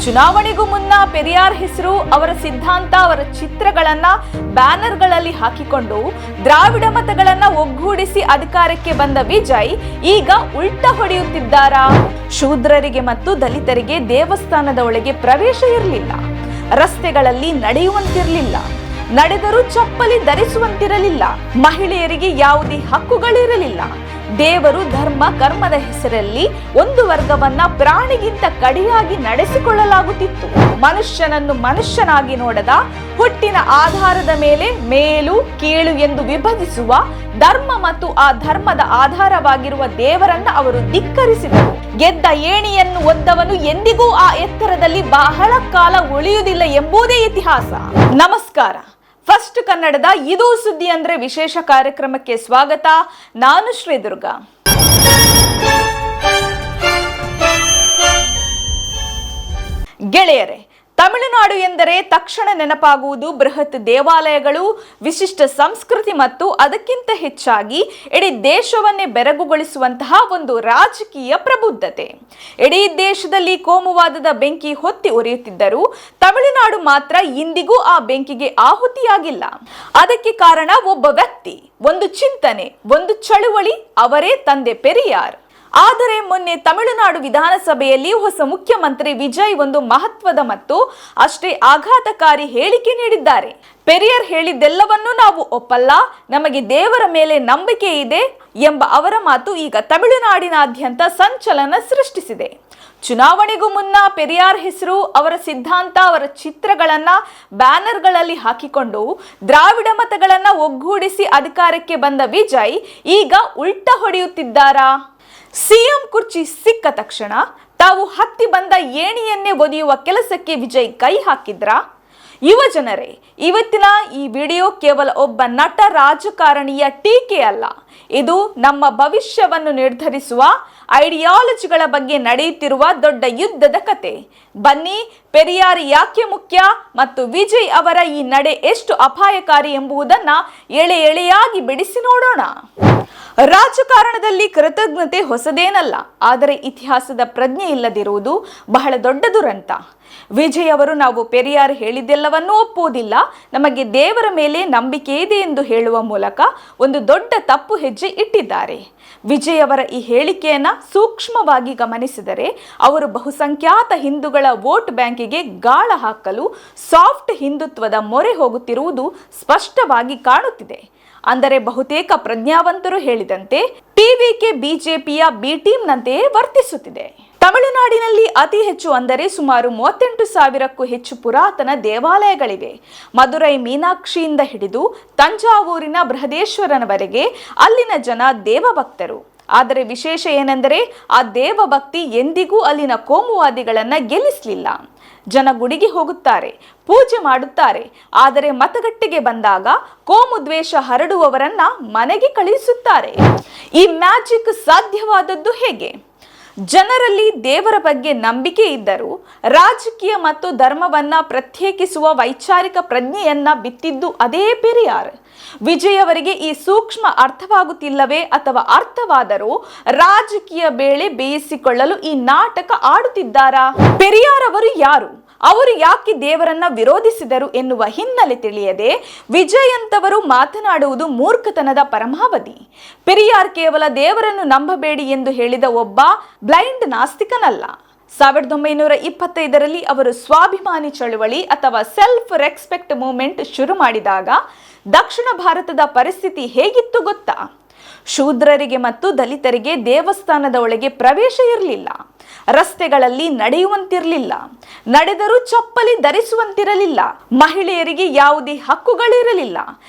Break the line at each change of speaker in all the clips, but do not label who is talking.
ಚುನಾವಣೆಗೂ ಮುನ್ನ ಪೆರಿಯಾರ್ ಹೆಸರು, ಅವರ ಸಿದ್ಧಾಂತ, ಅವರ ಚಿತ್ರಗಳನ್ನ ಬ್ಯಾನರ್ಗಳಲ್ಲಿ ಹಾಕಿಕೊಂಡು ದ್ರಾವಿಡ ಮತಗಳನ್ನ ಒಗ್ಗೂಡಿಸಿ ಅಧಿಕಾರಕ್ಕೆ ಬಂದ ವಿಜಯ್ ಈಗ ಉಲ್ಟಾ ಹೊಡೆಯುತ್ತಿದ್ದಾರಾ? ಶೂದ್ರರಿಗೆ ಮತ್ತು ದಲಿತರಿಗೆ ದೇವಸ್ಥಾನದ ಒಳಗೆ ಪ್ರವೇಶ ಇರಲಿಲ್ಲ, ರಸ್ತೆಗಳಲ್ಲಿ ನಡೆಯುವಂತಿರಲಿಲ್ಲ, ನಡೆದರೂ ಚಪ್ಪಲಿ ಧರಿಸುವಂತಿರಲಿಲ್ಲ, ಮಹಿಳೆಯರಿಗೆ ಯಾವುದೇ ಹಕ್ಕುಗಳಿರಲಿಲ್ಲ. ದೇವರು ಧರ್ಮ ಕರ್ಮದ ಹೆಸರಲ್ಲಿ ಒಂದು ವರ್ಗವನ್ನ ಪ್ರಾಣಿಗಿಂತ ಕಡಿಯಾಗಿ ನಡೆಸಿಕೊಳ್ಳಲಾಗುತ್ತಿತ್ತು. ಮನುಷ್ಯನನ್ನು ಮನುಷ್ಯನಾಗಿ ನೋಡದ, ಹುಟ್ಟಿನ ಆಧಾರದ ಮೇಲೆ ಮೇಲು ಕೀಳು ಎಂದು ವಿಭಜಿಸುವ, ಧರ್ಮ ಮತ್ತು ಆ ಧರ್ಮದ ಆಧಾರವಾಗಿರುವ ದೇವರನ್ನ ಅವರು ಧಿಕ್ಕರಿಸಿದರು. ಗೆದ್ದ ಏಣಿಯನ್ನು ಒದ್ದವನು ಎಂದಿಗೂ ಆ ಎತ್ತರದಲ್ಲಿ ಬಹಳ ಕಾಲ ಉಳಿಯುವುದಿಲ್ಲ ಎಂಬುದೇ ಇತಿಹಾಸ. ನಮಸ್ಕಾರ. ಫಸ್ಟ್ ಕನ್ನಡದ ಇದು ಸುದ್ದಿ ಅಂದ್ರೆ ವಿಶೇಷ ಕಾರ್ಯಕ್ರಮಕ್ಕೆ ಸ್ವಾಗತ. ನಾನು ಶ್ರೀದುರ್ಗ. ಗೆಳೆಯರೇ, ತಮಿಳುನಾಡು ಎಂದರೆ ತಕ್ಷಣ ನೆನಪಾಗುವುದು ಬೃಹತ್ ದೇವಾಲಯಗಳು, ವಿಶಿಷ್ಟ ಸಂಸ್ಕೃತಿ ಮತ್ತು ಅದಕ್ಕಿಂತ ಹೆಚ್ಚಾಗಿ ಇಡೀ ದೇಶವನ್ನೇ ಬೆರಗುಗೊಳಿಸುವಂತಹ ಒಂದು ರಾಜಕೀಯ ಪ್ರಬುದ್ಧತೆ. ಇಡೀ ದೇಶದಲ್ಲಿ ಕೋಮುವಾದದ ಬೆಂಕಿ ಹೊತ್ತಿ ಉರಿಯುತ್ತಿದ್ದರೂ ತಮಿಳುನಾಡು ಮಾತ್ರ ಇಂದಿಗೂ ಆ ಬೆಂಕಿಗೆ ಆಹುತಿಯಾಗಿಲ್ಲ. ಅದಕ್ಕೆ ಕಾರಣ ಒಬ್ಬ ವ್ಯಕ್ತಿ, ಒಂದು ಚಿಂತನೆ, ಒಂದು ಚಳುವಳಿ, ಅವರೇ ತಂದೆ ಪೆರಿಯಾರ್. ಆದರೆ ಮೊನ್ನೆ ತಮಿಳುನಾಡು ವಿಧಾನಸಭೆಯಲ್ಲಿ ಹೊಸ ಮುಖ್ಯಮಂತ್ರಿ ವಿಜಯ್ ಒಂದು ಮಹತ್ವದ ಮತ್ತು ಅಷ್ಟೇ ಆಘಾತಕಾರಿ ಹೇಳಿಕೆ ನೀಡಿದ್ದಾರೆ. ಪೆರಿಯಾರ್ ಹೇಳಿದ್ದೆಲ್ಲವನ್ನೂ ನಾವು ಒಪ್ಪಲ್ಲ, ನಮಗೆ ದೇವರ ಮೇಲೆ ನಂಬಿಕೆ ಇದೆ ಎಂಬ ಅವರ ಮಾತು ಈಗ ತಮಿಳುನಾಡಿನಾದ್ಯಂತ ಸಂಚಲನ ಸೃಷ್ಟಿಸಿದೆ. ಚುನಾವಣೆಗೂ ಮುನ್ನ ಪೆರಿಯಾರ್ ಹೆಸರು, ಅವರ ಸಿದ್ಧಾಂತ, ಅವರ ಚಿತ್ರಗಳನ್ನ ಬ್ಯಾನರ್ಗಳಲ್ಲಿ ಹಾಕಿಕೊಂಡು ದ್ರಾವಿಡ ಮತಗಳನ್ನ ಒಗ್ಗೂಡಿಸಿ ಅಧಿಕಾರಕ್ಕೆ ಬಂದ ವಿಜಯ್ ಈಗ ಉಲ್ಟಾ ಹೊಡೆಯುತ್ತಿದ್ದಾರಾ? ಸಿಎಂ ಕುರ್ಚಿ ಸಿಕ್ಕ ತಕ್ಷಣ ತಾವು ಹತ್ತಿ ಬಂದ ಏಣಿಯನ್ನೇ ಒದೆಯುವ ಕೆಲಸಕ್ಕೆ ವಿಜಯ್ ಕೈ ಹಾಕಿದ್ರಾ? ಯುವ ಜನರೇ, ಇವತ್ತಿನ ಈ ವಿಡಿಯೋ ಕೇವಲ ಒಬ್ಬ ನಟ ರಾಜಕಾರಣಿಯ ಟೀಕೆ ಅಲ್ಲ. ಇದು ನಮ್ಮ ಭವಿಷ್ಯವನ್ನು ನಿರ್ಧರಿಸುವ ಐಡಿಯಾಲಜಿಗಳ ಬಗ್ಗೆ ನಡೆಯುತ್ತಿರುವ ದೊಡ್ಡ ಯುದ್ಧದ ಕತೆ. ಬನ್ನಿ, ಪೆರಿಯಾರ್ ಯಾಕೆ ಮುಖ್ಯ ಮತ್ತು ವಿಜಯ್ ಅವರ ಈ ನಡೆ ಎಷ್ಟು ಅಪಾಯಕಾರಿ ಎಂಬುದನ್ನ ಎಳೆ ಎಳೆಯಾಗಿ ಬಿಡಿಸಿ ನೋಡೋಣ. ರಾಜಕಾರಣದಲ್ಲಿ ಕೃತಜ್ಞತೆ ಹೊಸದೇನಲ್ಲ, ಆದರೆ ಇತಿಹಾಸದ ಪ್ರಜ್ಞೆ ಇಲ್ಲದಿರುವುದು ಬಹಳ ದೊಡ್ಡ ದುರಂತ. ವಿಜಯ್ ಅವರು ನಾವು ಪೆರಿಯಾರ್ ಹೇಳಿದ್ದೆಲ್ಲವನ್ನೂ ಒಪ್ಪುವುದಿಲ್ಲ, ನಮಗೆ ದೇವರ ಮೇಲೆ ನಂಬಿಕೆ ಇದೆ ಎಂದು ಹೇಳುವ ಮೂಲಕ ಒಂದು ದೊಡ್ಡ ತಪ್ಪು ಹೆಜ್ಜೆ ಇಟ್ಟಿದ್ದಾರೆ. ವಿಜಯ್ ಅವರ ಈ ಹೇಳಿಕೆಯನ್ನ ಸೂಕ್ಷ್ಮವಾಗಿ ಗಮನಿಸಿದರೆ ಅವರು ಬಹುಸಂಖ್ಯಾತ ಹಿಂದೂಗಳ ವೋಟ್ ಬ್ಯಾಂಕಿಗೆ ಗಾಳ ಹಾಕಲು ಸಾಫ್ಟ್ ಹಿಂದುತ್ವದ ಮೊರೆ ಹೋಗುತ್ತಿರುವುದು ಸ್ಪಷ್ಟವಾಗಿ ಕಾಣುತ್ತಿದೆ. ಅಂದರೆ ಬಹುತೇಕ ಪ್ರಜ್ಞಾವಂತರು ಹೇಳಿದಂತೆ ಟಿವಿಕೆ ಬಿಜೆಪಿಯ ಬಿ ಟೀಮ್ನಂತೆಯೇ ವರ್ತಿಸುತ್ತಿದೆ. ತಮಿಳುನಾಡಿನಲ್ಲಿ ಅತಿ ಹೆಚ್ಚು ಅಂದರೆ ಸುಮಾರು 38,000ಕ್ಕೂ ಹೆಚ್ಚು ಪುರಾತನ ದೇವಾಲಯಗಳಿವೆ. ಮದುರೈ ಮೀನಾಕ್ಷಿಯಿಂದ ಹಿಡಿದು ತಂಜಾವೂರಿನ ಬೃಹದೇಶ್ವರನವರೆಗೆ ಅಲ್ಲಿನ ಜನ ದೇವಭಕ್ತರು. ಆದರೆ ವಿಶೇಷ ಏನೆಂದರೆ ಆ ದೇವಭಕ್ತಿ ಎಂದಿಗೂ ಅಲ್ಲಿನ ಕೋಮುವಾದಿಗಳನ್ನ ಗೆಲ್ಲಿಸಲಿಲ್ಲ. ಜನ ಗುಡಿಗೆ ಹೋಗುತ್ತಾರೆ, ಪೂಜೆ ಮಾಡುತ್ತಾರೆ, ಆದರೆ ಮತಗಟ್ಟೆಗೆ ಬಂದಾಗ ಕೋಮು ದ್ವೇಷ ಹರಡುವವರನ್ನ ಮನೆಗೆ ಕಳುಹಿಸುತ್ತಾರೆ. ಈ ಮ್ಯಾಜಿಕ್ ಸಾಧ್ಯವಾದದ್ದು ಹೇಗೆ? ಜನರಲ್ಲಿ ದೇವರ ಬಗ್ಗೆ ನಂಬಿಕೆ ಇದ್ದರೂ ರಾಜಕೀಯ ಮತ್ತು ಧರ್ಮವನ್ನ ಪ್ರತ್ಯೇಕಿಸುವ ವೈಚಾರಿಕ ಪ್ರಜ್ಞೆಯನ್ನ ಬಿತ್ತಿದ್ದು ಅದೇ ಪೆರಿಯಾರ್. ವಿಜಯ್ ಅವರಿಗೆ ಈ ಸೂಕ್ಷ್ಮ ಅರ್ಥವಾಗುತ್ತಿಲ್ಲವೇ, ಅಥವಾ ಅರ್ಥವಾದರೂ ರಾಜಕೀಯ ಬೇಳೆ ಬೇಯಿಸಿಕೊಳ್ಳಲು ಈ ನಾಟಕ ಆಡುತ್ತಿದ್ದಾರಾ? ಪೆರಿಯಾರ್ ಅವರು ಯಾರು, ಅವರು ಯಾಕೆ ದೇವರನ್ನ ವಿರೋಧಿಸಿದರು ಎನ್ನುವ ಹಿನ್ನೆಲೆ ತಿಳಿಯದೆ ವಿಜಯ್ ಅಂತವರು ಮಾತನಾಡುವುದು ಮೂರ್ಖತನದ ಪರಮಾವಧಿ. ಪೆರಿಯಾರ್ ಕೇವಲ ದೇವರನ್ನು ನಂಬಬೇಡಿ ಎಂದು ಹೇಳಿದ ಒಬ್ಬ ಬ್ಲೈಂಡ್ ನಾಸ್ತಿಕನಲ್ಲ. 1925ರಲ್ಲಿ ಅವರು ಸ್ವಾಭಿಮಾನಿ ಚಳುವಳಿ ಅಥವಾ ಸೆಲ್ಫ್ ರೆಸ್ಪೆಕ್ಟ್ ಮೂವ್ಮೆಂಟ್ ಶುರು ಮಾಡಿದಾಗ ದಕ್ಷಿಣ ಭಾರತದ ಪರಿಸ್ಥಿತಿ ಹೇಗಿತ್ತು ಗೊತ್ತಾ? ಶೂದ್ರರಿಗೆ ಮತ್ತು ದಲಿತರಿಗೆ ದೇವಸ್ಥಾನದ ಒಳಗೆ ಪ್ರವೇಶ ಇರಲಿಲ್ಲ, ರಸ್ತೆಗಳಲ್ಲಿ ನಡೆಯುವಂತಿರಲಿಲ್ಲ, ನಡೆದರೂ ಚಪ್ಪಲಿ ಧರಿಸುವಂತಿರಲಿಲ್ಲ, ಮಹಿಳೆಯರಿಗೆ ಯಾವುದೇ ಹಕ್ಕುಗಳಿರಲಿಲ್ಲ,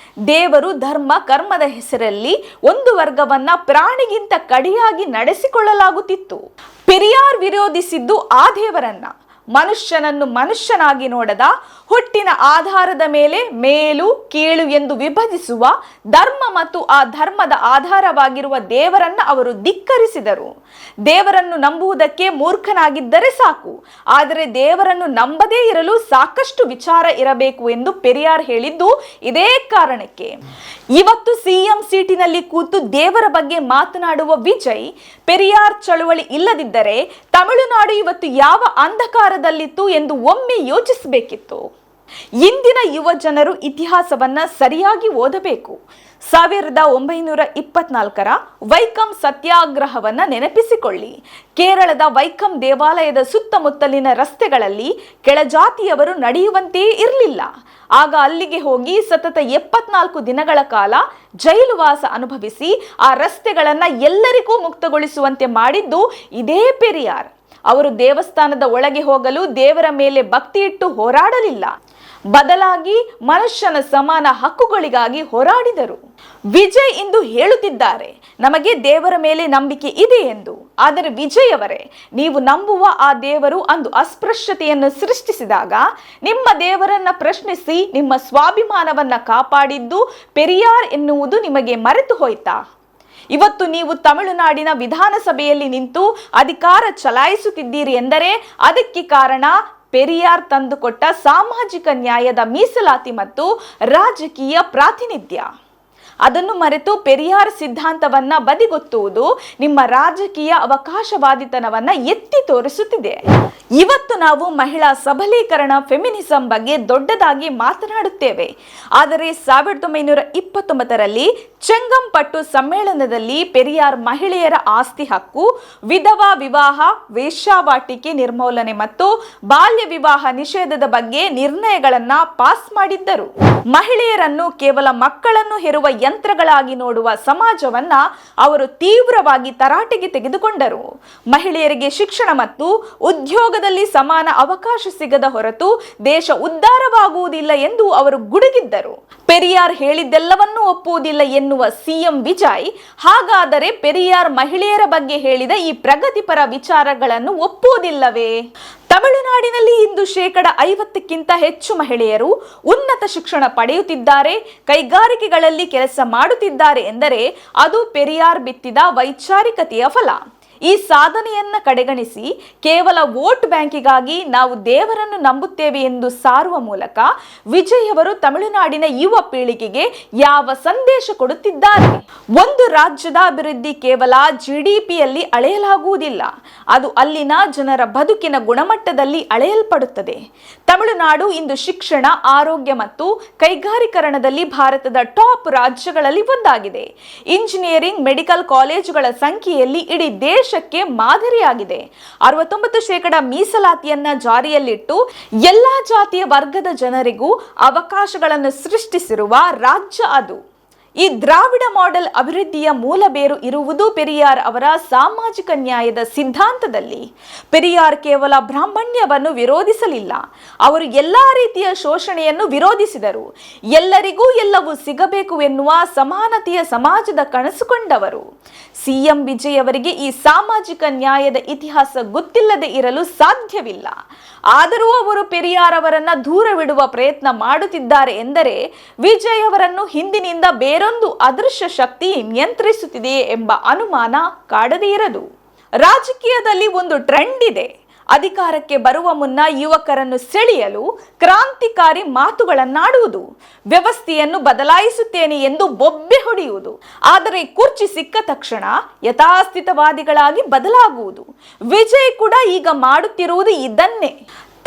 ದೇವರು ಧರ್ಮ ಕರ್ಮದ ಹೆಸರಲ್ಲಿ ಒಂದು ವರ್ಗವನ್ನ ಪ್ರಾಣಿಗಿಂತ ಕಡಿಯಾಗಿ ನಡೆಸಿಕೊಳ್ಳಲಾಗುತ್ತಿತ್ತು. ಪೆರಿಯಾರ್ ವಿರೋಧಿಸಿದ್ದು ಆ ದೇವರನ್ನ, ಮನುಷ್ಯನನ್ನು ಮನುಷ್ಯನಾಗಿ ನೋಡದ, ಹುಟ್ಟಿನ ಆಧಾರದ ಮೇಲೆ ಮೇಲು ಕೀಳು ಎಂದು ವಿಭಜಿಸುವ, ಧರ್ಮ ಮತ್ತು ಆ ಧರ್ಮದ ಆಧಾರವಾಗಿರುವ ದೇವರನ್ನ ಅವರು ಧಿಕ್ಕರಿಸಿದರು. ದೇವರನ್ನು ನಂಬುವುದಕ್ಕೆ ಮೂರ್ಖನಾಗಿದ್ದರೆ ಸಾಕು, ಆದರೆ ದೇವರನ್ನು ನಂಬದೇ ಇರಲು ಸಾಕಷ್ಟು ವಿಚಾರ ಇರಬೇಕು ಎಂದು ಪೆರಿಯಾರ್ ಹೇಳಿದ್ದು ಇದೇ ಕಾರಣಕ್ಕೆ. ಇವತ್ತು ಸಿಎಂ ಸೀಟಿನಲ್ಲಿ ಕೂತು ದೇವರ ಬಗ್ಗೆ ಮಾತನಾಡುವ ವಿಜಯ್, ಪೆರಿಯಾರ್ ಚಳುವಳಿ ಇಲ್ಲದಿದ್ದರೆ ತಮಿಳುನಾಡು ಇವತ್ತು ಯಾವ ಅಂಧಕಾರದಲ್ಲಿತ್ತು ಎಂದು ಒಮ್ಮೆ ಯೋಚಿಸಬೇಕಿತ್ತು. ಇಂದಿನ ಯುವ ಜನರು ಇತಿಹಾಸವನ್ನ ಸರಿಯಾಗಿ ಓದಬೇಕು. 1924ರ ವೈಕಂ ಸತ್ಯಾಗ್ರಹವನ್ನ ನೆನಪಿಸಿಕೊಳ್ಳಿ. ಕೇರಳದ ವೈಕಂ ದೇವಾಲಯದ ಸುತ್ತಮುತ್ತಲಿನ ರಸ್ತೆಗಳಲ್ಲಿ ಕೆಳಜಾತಿಯವರು ನಡೆಯುವಂತೆಯೇ ಇರಲಿಲ್ಲ. ಆಗ ಅಲ್ಲಿಗೆ ಹೋಗಿ ಸತತ 74 ದಿನಗಳ ಕಾಲ ಜೈಲುವಾಸ ಅನುಭವಿಸಿ ಆ ರಸ್ತೆಗಳನ್ನ ಎಲ್ಲರಿಗೂ ಮುಕ್ತಗೊಳಿಸುವಂತೆ ಮಾಡಿದ್ದು ಇದೇ ಪೆರಿಯಾರ್. ಅವರು ದೇವಸ್ಥಾನದ ಒಳಗೆ ಹೋಗಲು ದೇವರ ಮೇಲೆ ಭಕ್ತಿ ಇಟ್ಟು ಹೋರಾಡಲಿಲ್ಲ, ಬದಲಾಗಿ ಮನುಷ್ಯನ ಸಮಾನ ಹಕ್ಕುಗಳಿಗಾಗಿ ಹೋರಾಡಿದರು. ವಿಜಯ್ ಇಂದು ಹೇಳುತ್ತಿದ್ದಾರೆ, ನಮಗೆ ದೇವರ ಮೇಲೆ ನಂಬಿಕೆ ಇದೆ ಎಂದು. ಆದರೆ ವಿಜಯ್ ಅವರೇ, ನೀವು ನಂಬುವ ಆ ದೇವರು ಅಂದು ಅಸ್ಪೃಶ್ಯತೆಯನ್ನು ಸೃಷ್ಟಿಸಿದಾಗ ನಿಮ್ಮ ದೇವರನ್ನ ಪ್ರಶ್ನಿಸಿ ನಿಮ್ಮ ಸ್ವಾಭಿಮಾನವನ್ನ ಕಾಪಾಡಿದ್ದು ಪೆರಿಯಾರ್ ಎನ್ನುವುದು ನಿಮಗೆ ಮರೆತು ಹೋಯ್ತಾ? ಇವತ್ತು ನೀವು ತಮಿಳುನಾಡಿನ ವಿಧಾನಸಭೆಯಲ್ಲಿ ನಿಂತು ಅಧಿಕಾರ ಚಲಾಯಿಸುತ್ತಿದ್ದೀರಿ ಎಂದರೆ ಅದಕ್ಕೆ ಕಾರಣ ಪೆರಿಯಾರ್ ತಂದುಕೊಟ್ಟ ಸಾಮಾಜಿಕ ನ್ಯಾಯದ ಮೀಸಲಾತಿ ಮತ್ತು ರಾಜಕೀಯ ಪ್ರಾತಿನಿಧ್ಯ. ಅದನ್ನು ಮರೆತು ಪೆರಿಯಾರ್ ಸಿದ್ಧಾಂತವನ್ನ ಬದಿಗೊತ್ತುವುದು ನಿಮ್ಮ ರಾಜಕೀಯ ಅವಕಾಶವಾದಿತನವನ್ನ ಎತ್ತಿ ತೋರಿಸುತ್ತಿದೆ. ಇವತ್ತು ನಾವು ಮಹಿಳಾ ಸಬಲೀಕರಣ, ಫೆಮಿನಿಸಂ ಬಗ್ಗೆ ದೊಡ್ಡದಾಗಿ ಮಾತನಾಡುತ್ತೇವೆ. ಆದರೆ 1929ರಲ್ಲಿ ಚೆಂಗಂಪಟ್ಟು ಸಮ್ಮೇಳನದಲ್ಲಿ ಪೆರಿಯಾರ್ ಮಹಿಳೆಯರ ಆಸ್ತಿ ಹಕ್ಕು, ವಿಧವಾ ವಿವಾಹ, ವೇಶ್ಯಾವಾಟಿಕೆ ನಿರ್ಮೂಲನೆ ಮತ್ತು ಬಾಲ್ಯ ವಿವಾಹ ನಿಷೇಧದ ಬಗ್ಗೆ ನಿರ್ಣಯಗಳನ್ನ ಪಾಸ್ ಮಾಡಿದ್ದರು. ಮಹಿಳೆಯರನ್ನು ಕೇವಲ ಮಕ್ಕಳನ್ನು ಹೆರುವ ಯಂತ್ರಗಳಾಗಿ ನೋಡುವ ಸಮಾಜವನ್ನ ಅವರು ತೀವ್ರವಾಗಿ ತರಾಟೆಗೆ ತೆಗೆದುಕೊಂಡರು. ಮಹಿಳೆಯರಿಗೆ ಶಿಕ್ಷಣ ಮತ್ತು ಉದ್ಯೋಗದಲ್ಲಿ ಸಮಾನ ಅವಕಾಶ ಸಿಗದ ಹೊರತು ದೇಶ ಉದ್ಧಾರವಾಗುವುದಿಲ್ಲ ಎಂದು ಅವರು ಗುಡುಗಿದ್ದರು. ಪೆರಿಯಾರ್ ಹೇಳಿದ್ದೆಲ್ಲವನ್ನೂ ಒಪ್ಪುವುದಿಲ್ಲ ಎನ್ನುವ ಸಿಎಂ ವಿಜಯ್, ಹಾಗಾದರೆ ಪೆರಿಯಾರ್ ಮಹಿಳೆಯರ ಬಗ್ಗೆ ಹೇಳಿದ ಈ ಪ್ರಗತಿಪರ ವಿಚಾರಗಳನ್ನು ಒಪ್ಪುವುದಿಲ್ಲವೇ? ತಮಿಳುನಾಡಿನಲ್ಲಿ ಇಂದು 50%ಕ್ಕಿಂತ ಹೆಚ್ಚು ಮಹಿಳೆಯರು ಉನ್ನತ ಶಿಕ್ಷಣ ಪಡೆಯುತ್ತಿದ್ದಾರೆ, ಕೈಗಾರಿಕೆಗಳಲ್ಲಿ ಕೆಲಸ ಮಾಡುತ್ತಿದ್ದಾರೆ ಎಂದರೆ ಅದು ಪೆರಿಯಾರ್ ಬಿತ್ತಿದ ವೈಚಾರಿಕತೆಯ ಫಲ. ಈ ಸಾಧನೆಯನ್ನ ಕಡೆಗಣಿಸಿ ಕೇವಲ ವೋಟ್ ಬ್ಯಾಂಕಿಗಾಗಿ ನಾವು ದೇವರನ್ನು ನಂಬುತ್ತೇವೆ ಎಂದು ಸಾರುವ ಮೂಲಕ ವಿಜಯ್ ಅವರು ತಮಿಳುನಾಡಿನ ಯುವ ಪೀಳಿಗೆಗೆ ಯಾವ ಸಂದೇಶ ಕೊಡುತ್ತಿದ್ದಾರೆ? ಒಂದು ರಾಜ್ಯದ ಅಭಿವೃದ್ಧಿ ಕೇವಲ ಜಿಡಿಪಿಯಲ್ಲಿ ಅಳೆಯಲಾಗುವುದಿಲ್ಲ, ಅದು ಅಲ್ಲಿನ ಜನರ ಬದುಕಿನ ಗುಣಮಟ್ಟದಲ್ಲಿ ಅಳೆಯಲ್ಪಡುತ್ತದೆ. ತಮಿಳುನಾಡು ಇಂದು ಶಿಕ್ಷಣ, ಆರೋಗ್ಯ ಮತ್ತು ಕೈಗಾರಿಕರಣದಲ್ಲಿ ಭಾರತದ ಟಾಪ್ ರಾಜ್ಯಗಳಲ್ಲಿ ಒಂದಾಗಿದೆ. ಇಂಜಿನಿಯರಿಂಗ್, ಮೆಡಿಕಲ್ ಕಾಲೇಜುಗಳ ಸಂಖ್ಯೆಯಲ್ಲಿ ಇಡೀ ದೇಶಕ್ಕೆ ಮಾದರಿಯಾಗಿದೆ. 69% ಮೀಸಲಾತಿಯನ್ನ ಜಾರಿಯಲ್ಲಿಟ್ಟು ಎಲ್ಲಾ ಜಾತಿಯ ವರ್ಗದ ಜನರಿಗೂ ಅವಕಾಶಗಳನ್ನು ಸೃಷ್ಟಿಸಿರುವ ರಾಜ್ಯ ಅದು. ಈ ದ್ರಾವಿಡ ಮಾಡೆಲ್ ಅಭಿವೃದ್ಧಿಯ ಮೂಲ ಬೇರು ಇರುವುದು ಪೆರಿಯಾರ್ ಅವರ ಸಾಮಾಜಿಕ ನ್ಯಾಯದ ಸಿದ್ಧಾಂತದಲ್ಲಿ. ಪೆರಿಯಾರ್ ಕೇವಲ ಬ್ರಾಹ್ಮಣ್ಯವನ್ನು ವಿರೋಧಿಸಲಿಲ್ಲ, ಅವರು ಎಲ್ಲಾ ರೀತಿಯ ಶೋಷಣೆಯನ್ನು ವಿರೋಧಿಸಿದರು. ಎಲ್ಲರಿಗೂ ಎಲ್ಲವೂ ಸಿಗಬೇಕು ಎನ್ನುವ ಸಮಾನತೆಯ ಸಮಾಜದ ಕನಸುಕೊಂಡವರು. ಸಿಎಂ ವಿಜಯ್ ಅವರಿಗೆ ಈ ಸಾಮಾಜಿಕ ನ್ಯಾಯದ ಇತಿಹಾಸ ಗೊತ್ತಿಲ್ಲದೆ ಇರಲು ಸಾಧ್ಯವಿಲ್ಲ. ಆದರೂ ಅವರು ಪೆರಿಯಾರ್ ಅವರನ್ನ ದೂರವಿಡುವ ಪ್ರಯತ್ನ ಮಾಡುತ್ತಿದ್ದಾರೆ ಎಂದರೆ ವಿಜಯ್ ಅವರನ್ನು ಹಿಂದಿನಿಂದ ಬೇರೊಂದು ಅದೃಶ್ಯ ಶಕ್ತಿ ನಿಯಂತ್ರಿಸುತ್ತಿದೆಯೇ ಎಂಬ ಅನುಮಾನ ಕಾಡದೇ ಇರದು. ರಾಜಕೀಯದಲ್ಲಿ ಒಂದು ಟ್ರೆಂಡ್ ಇದೆ. ಅಧಿಕಾರಕ್ಕೆ ಬರುವ ಮುನ್ನ ಯುವಕರನ್ನು ಸೆಳೆಯಲು ಕ್ರಾಂತಿಕಾರಿ ಮಾತುಗಳನ್ನಾಡುವುದು, ವ್ಯವಸ್ಥೆಯನ್ನು ಬದಲಾಯಿಸುತ್ತೇನೆ ಎಂದು ಬೊಬ್ಬೆ ಹೊಡೆಯುವುದು. ಆದರೆ ಕುರ್ಚಿ ಸಿಕ್ಕ ತಕ್ಷಣ ಯಥಾಸ್ಥಿತವಾದಿಗಳಾಗಿ ಬದಲಾಗುವುದು. ವಿಜಯ್ ಕೂಡ ಈಗ ಮಾಡುತ್ತಿರುವುದು ಇದನ್ನೇ.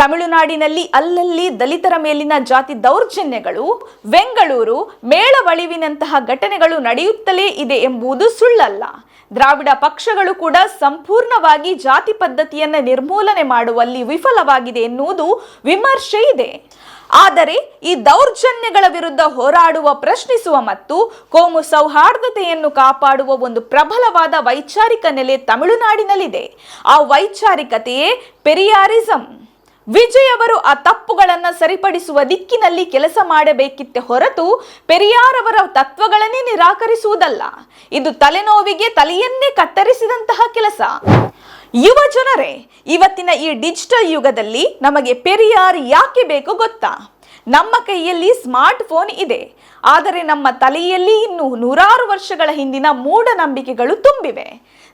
ತಮಿಳುನಾಡಿನಲ್ಲಿ ಅಲ್ಲಲ್ಲಿ ದಲಿತರ ಮೇಲಿನ ಜಾತಿ ದೌರ್ಜನ್ಯಗಳು, ಬೆಂಗಳೂರು ಮೇಳವಳಿವಿನಂತಹ ಘಟನೆಗಳು ನಡೆಯುತ್ತಲೇ ಇದೆ ಎಂಬುದು ಸುಳ್ಳಲ್ಲ. ದ್ರಾವಿಡ ಪಕ್ಷಗಳು ಕೂಡ ಸಂಪೂರ್ಣವಾಗಿ ಜಾತಿ ಪದ್ಧತಿಯನ್ನು ನಿರ್ಮೂಲನೆ ಮಾಡುವಲ್ಲಿ ವಿಫಲವಾಗಿದೆ ಎನ್ನುವುದು ವಿಮರ್ಶೆ ಇದೆ. ಆದರೆ ಈ ದೌರ್ಜನ್ಯಗಳ ವಿರುದ್ಧ ಹೋರಾಡುವ, ಪ್ರಶ್ನಿಸುವ ಮತ್ತು ಕೋಮು ಸೌಹಾರ್ದತೆಯನ್ನು ಕಾಪಾಡುವ ಒಂದು ಪ್ರಬಲವಾದ ವೈಚಾರಿಕ ನೆಲೆ ತಮಿಳುನಾಡಿನಲ್ಲಿದೆ. ಆ ವೈಚಾರಿಕತೆಯೇ ಪೆರಿಯಾರಿಸಂ. ವಿಜಯ್ ಅವರು ಆ ತಪ್ಪುಗಳನ್ನು ಸರಿಪಡಿಸುವ ದಿಕ್ಕಿನಲ್ಲಿ ಕೆಲಸ ಮಾಡಬೇಕಿತ್ತೆ ಹೊರತು ಪೆರಿಯಾರ್ ಅವರ ತತ್ವಗಳನ್ನೇ ನಿರಾಕರಿಸುವುದಲ್ಲ. ಇದು ತಲೆನೋವಿಗೆ ತಲೆಯನ್ನೇ ಕತ್ತರಿಸಿದಂತಹ ಕೆಲಸ. ಯುವ ಜನರೇ, ಇವತ್ತಿನ ಈ ಡಿಜಿಟಲ್ ಯುಗದಲ್ಲಿ ನಮಗೆ ಪೆರಿಯಾರ್ ಯಾಕೆ ಬೇಕು ಗೊತ್ತಾ? ನಮ್ಮ ಕೈಯಲ್ಲಿ ಸ್ಮಾರ್ಟ್ ಫೋನ್ ಇದೆ, ಆದರೆ ನಮ್ಮ ತಲೆಯಲ್ಲಿ ಇನ್ನು 100 ವರ್ಷಗಳ ಹಿಂದಿನ ಮೂಢನಂಬಿಕೆಗಳು ತುಂಬಿವೆ.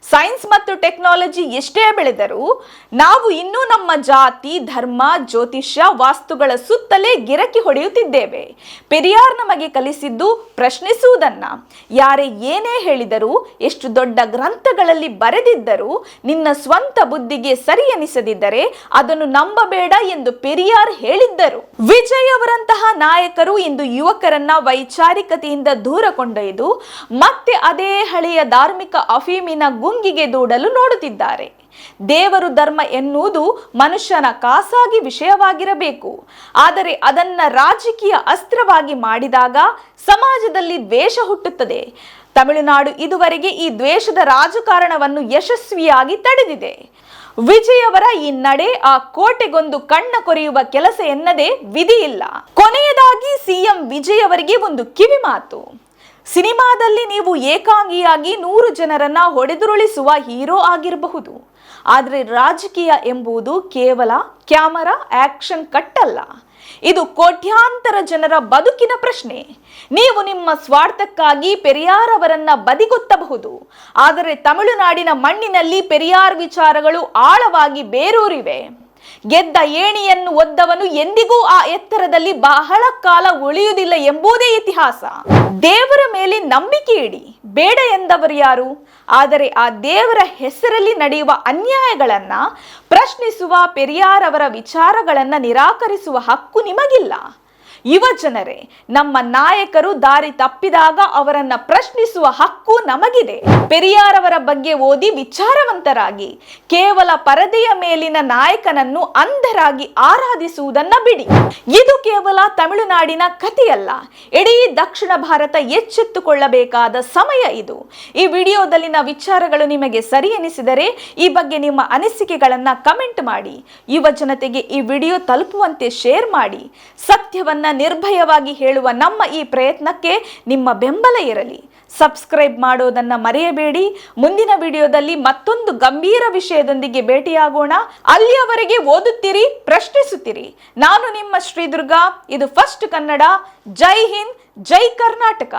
ಸೈನ್ಸ್ ಮತ್ತು ಟೆಕ್ನಾಲಜಿ ಎಷ್ಟೇ ಬೆಳೆದರೂ ನಾವು ಇನ್ನೂ ನಮ್ಮ ಜಾತಿ, ಧರ್ಮ, ಜ್ಯೋತಿಷ್ಯ, ವಾಸ್ತುಗಳ ಸುತ್ತಲೇ ಗಿರಕಿ ಹೊಡೆಯುತ್ತಿದ್ದೇವೆ. ಪೆರಿಯಾರ್ ನಮಗೆ ಕಲಿಸಿದ್ದು ಪ್ರಶ್ನಿಸುವುದನ್ನ. ಯಾರೇ ಏನೇ ಹೇಳಿದರೂ, ಎಷ್ಟು ದೊಡ್ಡ ಗ್ರಂಥಗಳಲ್ಲಿ ಬರೆದಿದ್ದರೂ ನಿನ್ನ ಸ್ವಂತ ಬುದ್ಧಿಗೆ ಸರಿ ಎನಿಸದಿದ್ದರೆ ಅದನ್ನು ನಂಬಬೇಡ ಎಂದು ಪೆರಿಯಾರ್ ಹೇಳಿದ್ದರು. ವಿಜಯ್ ಅವರಂತಹ ನಾಯಕರು ಇಂದು ಯುವಕರನ್ನ ವೈಚಾರಿಕತೆಯಿಂದ ದೂರ ಕೊಂಡೊಯ್ದು ಮತ್ತೆ ಅದೇ ಹಳೆಯ ಧಾರ್ಮಿಕ ಅಫೀಮಿನ ಗುಂಗಿಗೆ ದೂಡಲು ನೋಡುತ್ತಿದ್ದಾರೆ. ದೇವರು, ಧರ್ಮ ಎನ್ನುವುದು ಮನುಷ್ಯನ ಖಾಸಗಿ ವಿಷಯವಾಗಿರಬೇಕು. ಆದರೆ ಅದನ್ನ ರಾಜಕೀಯ ಅಸ್ತ್ರವಾಗಿ ಮಾಡಿದಾಗ ಸಮಾಜದಲ್ಲಿ ದ್ವೇಷ ಹುಟ್ಟುತ್ತದೆ. ತಮಿಳುನಾಡು ಇದುವರೆಗೆ ಈ ದ್ವೇಷದ ರಾಜಕಾರಣವನ್ನು ಯಶಸ್ವಿಯಾಗಿ ತಡೆದಿದೆ. ವಿಜಯ್ ಅವರ ಈ ನಡೆ ಆ ಕೋಟೆಗೊಂದು ಕಣ್ಣ ಕೊರೆಯುವ ಕೆಲಸ ಎನ್ನದೇ ವಿಧಿಯಿಲ್ಲ. ಕೊನೆಯದಾಗಿ ಸಿಎಂ ವಿಜಯ್ ಅವರಿಗೆ ಒಂದು ಕಿವಿ ಮಾತು. ಸಿನಿಮಾದಲ್ಲಿ ನೀವು ಏಕಾಂಗಿಯಾಗಿ 100 ಜನರನ್ನ ಹೊಡೆದುರುಳಿಸುವ ಹೀರೋ ಆಗಿರಬಹುದು. ಆದರೆ ರಾಜಕೀಯ ಎಂಬುದು ಕೇವಲ ಕ್ಯಾಮರಾ ಆಕ್ಷನ್ ಕಟ್ ಅಲ್ಲ. ಇದು ಕೋಟ್ಯಾಂತರ ಜನರ ಬದುಕಿನ ಪ್ರಶ್ನೆ. ನೀವು ನಿಮ್ಮ ಸ್ವಾರ್ಥಕ್ಕಾಗಿ ಪೆರಿಯಾರ್ ಅವರನ್ನ ಬದಿಗೊತ್ತಬಹುದು. ಆದರೆ ತಮಿಳುನಾಡಿನ ಮಣ್ಣಿನಲ್ಲಿ ಪೆರಿಯಾರ್ ವಿಚಾರಗಳು ಆಳವಾಗಿ ಬೇರೂರಿವೆ. ಗೆದ್ದ ಏಣಿಯನ್ನು ಒದ್ದವನು ಎಂದಿಗೂ ಆ ಎತ್ತರದಲ್ಲಿ ಬಹಳ ಕಾಲ ಉಳಿಯುವುದಿಲ್ಲ ಎಂಬುದೇ ಇತಿಹಾಸ. ದೇವರ ಮೇಲೆ ನಂಬಿಕೆ ಇಡಿ, ಬೇಡ ಎಂದವರು ಯಾರು? ಆದರೆ ಆ ದೇವರ ಹೆಸರಲ್ಲಿ ನಡೆಯುವ ಅನ್ಯಾಯಗಳನ್ನ ಪ್ರಶ್ನಿಸುವ, ಪೆರಿಯಾರ್ ಅವರ ವಿಚಾರಗಳನ್ನ ನಿರಾಕರಿಸುವ ಹಕ್ಕು ನಿಮಗಿಲ್ಲ. ಯುವ ಜನರೇ, ನಮ್ಮ ನಾಯಕರು ದಾರಿ ತಪ್ಪಿದಾಗ ಅವರನ್ನ ಪ್ರಶ್ನಿಸುವ ಹಕ್ಕು ನಮಗಿದೆ. ಪೆರಿಯಾರ್ ಅವರ ಬಗ್ಗೆ ಓದಿ ವಿಚಾರವಂತರಾಗಿ. ಕೇವಲ ಪರದೆಯ ಮೇಲಿನ ನಾಯಕನನ್ನು ಅಂಧರಾಗಿ ಆರಾಧಿಸುವುದನ್ನ ಬಿಡಿ. ಇದು ಕೇವಲ ತಮಿಳುನಾಡಿನ ಕಥೆಯಲ್ಲ, ಇಡೀ ದಕ್ಷಿಣ ಭಾರತ ಎಚ್ಚೆತ್ತುಕೊಳ್ಳಬೇಕಾದ ಸಮಯ ಇದು. ಈ ವಿಡಿಯೋದಲ್ಲಿನ ವಿಚಾರಗಳು ನಿಮಗೆ ಸರಿ ಎನಿಸಿದರೆ ಈ ಬಗ್ಗೆ ನಿಮ್ಮ ಅನಿಸಿಕೆಗಳನ್ನ ಕಮೆಂಟ್ ಮಾಡಿ. ಯುವ ಜನತೆಗೆ ಈ ವಿಡಿಯೋ ತಲುಪುವಂತೆ ಶೇರ್ ಮಾಡಿ. ಸತ್ಯವನ್ನ ನಿರ್ಭಯವಾಗಿ ಹೇಳುವ ನಮ್ಮ ಈ ಪ್ರಯತ್ನಕ್ಕೆ ನಿಮ್ಮ ಬೆಂಬಲ ಇರಲಿ. ಸಬ್ಸ್ಕ್ರೈಬ್ ಮಾಡೋದನ್ನ ಮರೆಯಬೇಡಿ. ಮುಂದಿನ ವಿಡಿಯೋದಲ್ಲಿ ಮತ್ತೊಂದು ಗಂಭೀರ ವಿಷಯದೊಂದಿಗೆ ಭೇಟಿಯಾಗೋಣ. ಅಲ್ಲಿಯವರೆಗೆ ಓದುತ್ತೀರಿ, ಪ್ರಶ್ನಿಸುತ್ತೀರಿ. ನಾನು ನಿಮ್ಮ ಶ್ರೀದುರ್ಗಾ. ಇದು ಫಸ್ಟ್ ಕನ್ನಡ. ಜೈ ಹಿಂದ್, ಜೈ ಕರ್ನಾಟಕ.